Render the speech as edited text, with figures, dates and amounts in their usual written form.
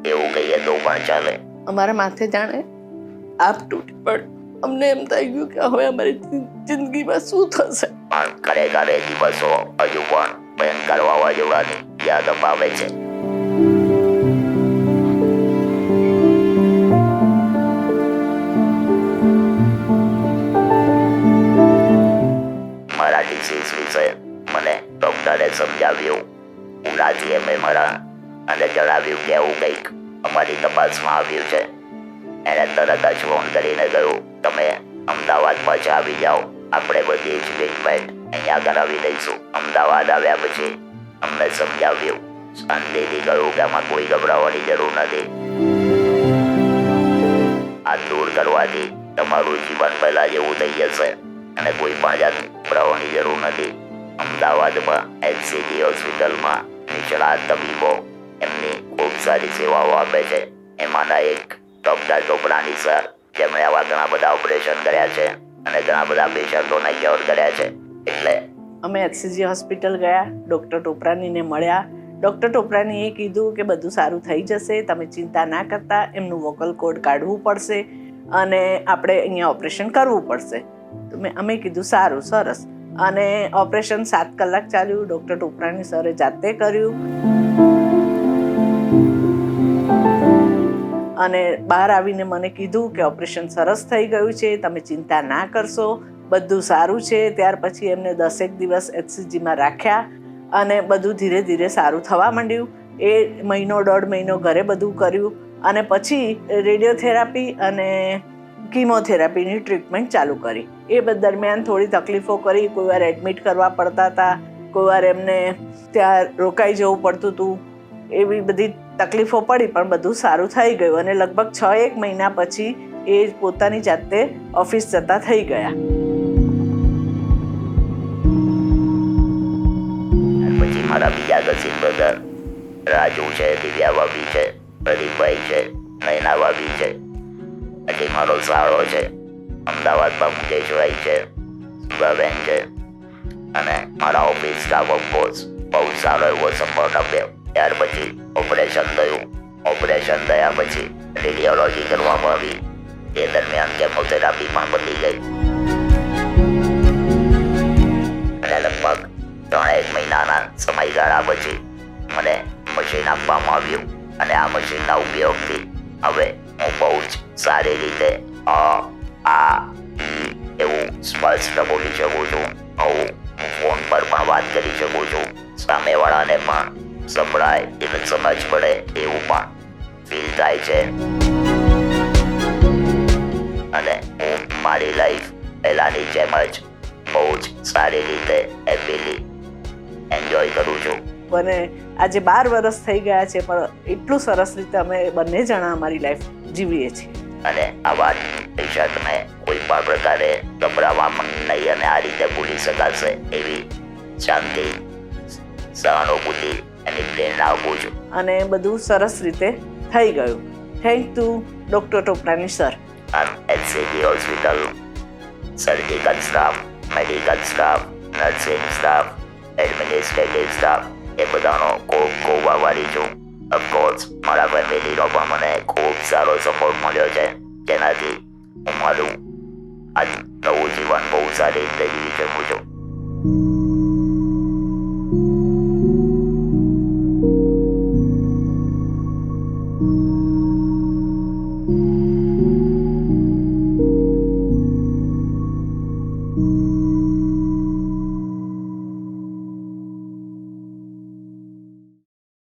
એવું કહીએ તો પણ ચાલે. અમારા માથે જાણે આપ તૂટી પણ અમને એમ થઈ ગયું કે હવે અમારી જિંદગીમાં શું થશે. પણ ખરેખર એ દિવસો હજુ પણ ભયંકર વાવાઝોડાની યાદ અપાવે છે. મારા ડિસીઝ વિશે મને ડોક્ટરે સમજાવ્યું. ઉનાથી એમએ મારા અને જણાવ્યું કે એવું કંઈક અમારી તપાસમાં આવ્યું છે. એણે તરત જ ફોન કરીને કહ્યું, તમે અમદાવાદ પાછા આવી જાઓ, આપણે બધી જ ટ્રીટમેન્ટ અહીંયા કરાવી દઈશું. અમદાવાદ આવ્યા પછી અમને સમજાવ્યું, શાંતિથી કહ્યું કે આમાં કોઈ ગભરાવાની જરૂર નથી. આ દૂર કરવાથી તમારું જીવન પહેલા જેવું થઈ જશે અને કોઈ પણ જાત ગભરાવાની જરૂર નથી. અમદાવાદમાં HCG હોસ્પિટલમાં નિષ્ણાત તબીબો એમની ખૂબ સારી સેવાઓ આપે છે. એમાંના એક ડૉક્ટર ટોપરાની સર, જેમણે આવા ઘણા બધા ઓપરેશન કર્યા છે અને ઘણા બધા પેશન્ટોને ક્યોર કર્યા છે. એટલે અમે HCG હોસ્પિટલ ગયા, ડૉક્ટર ટોપરાનીને મળ્યા. ડૉક્ટર ટોપરાનીએ કીધું કે બધું સારું થઈ જશે, તમે ચિંતા ના કરતા, એમનું વોકલ કોડ કાઢવું પડશે અને આપણે અહીંયા ઓપરેશન કરવું પડશે. તો અમે કીધું સારું, સરસ. અને ઓપરેશન 7 કલાક ચાલ્યું. ડૉક્ટર ટોપરાની સરે જાતે કર્યું અને બહાર આવીને મને કીધું કે ઓપરેશન સરસ થઈ ગયું છે, તમે ચિંતા ના કરશો, બધું સારું છે. ત્યાર પછી એમને 10 દિવસ HCGમાં રાખ્યા અને બધું ધીરે ધીરે સારું થવા માંડ્યું. એ 1.5 મહિનો ઘરે બધું કર્યું અને પછી રેડિયોથેરાપી અને કીમોથેરાપીની ટ્રીટમેન્ટ ચાલુ કરી. એ દરમિયાન થોડી તકલીફો કરી, કોઈ વાર એડમિટ કરવા પડતા હતા, કોઈ વાર એમને ત્યાં રોકાઈ જવું પડતું હતું, એવી બધી તકલીફો પડી, પણ બધું સારું થઈ ગયું અને લગભગ 6-1 મહિના પછી એ પોતાની જાતે ઓફિસ જતા થઈ ગયા. પછી મારા બીજા કસિન બ્રધર રાજુ છે, દિવ્યા ભાભી છે, પ્રદીપભાઈ છે, નયના ભાભી છે, પછી મારો સાળો છે, અમદાવાદમાં મુકેશભાઈ છે, સુભાબેન છે અને મારા ઓફિસ સ્ટાફ ઓફકોર્સ બહુ સારો એવો સપોર્ટ આપ્યો. ત્યાર પછી ઓપરેશન થયું. ઓપરેશન થયા પછી રેડિયોલોજી કરવામાં આવી. એ દરમિયાન કેમોથેરાપી પણ પતી ગઈ અને લગભગ 3-1 મહિનાના સમયગાળા પછી મને મશીન આપવામાં આવ્યું અને આ મશીનના ઉપયોગથી હવે હું બહુ જ સારી રીતે એવું સ્પષ્ટ બોલી શકું છું. હું ફોન પર પણ વાત કરી શકું છું. સામેવાળાને પણ સંભળાય એટલે સમજ પડે એવું પણ ફીલ થાય છે. અને હું મારી લાઈફ પહેલાની જેમ જ બહુ જ સારી રીતે હેપીલી એન્જોય કરું છું. અને આજે 12 વર્ષ થઈ ગયા છે, પણ એટલું સરસ રીતે અમે બંને જણા અમારી લાઈફ જીવીએ છીએ. અને આવા પેશન્ટને કોઈ પણ પ્રકારે ગભરાવામાં નહીં અને આ રીતે ભૂલી શકાશે એવી શાંતિ, સહાનુભૂતિ એની પ્રેરણા આપું છું. અને બધું સરસ રીતે થઈ ગયું. Thank you doctor Toprani sir. HCG hospital surgical staff, medical staff, nursing staff, administrative staff એ બધાનો ખૂબ ખૂબ આભારી છું. ઓફકોર્સ મારા ફેમિલીનો પણ મને ખૂબ સારો સપોર્ટ મળ્યો છે, જેનાથી હું મારું આ નવું જીવન બહુ સારી રીતે જીવી શકું છું.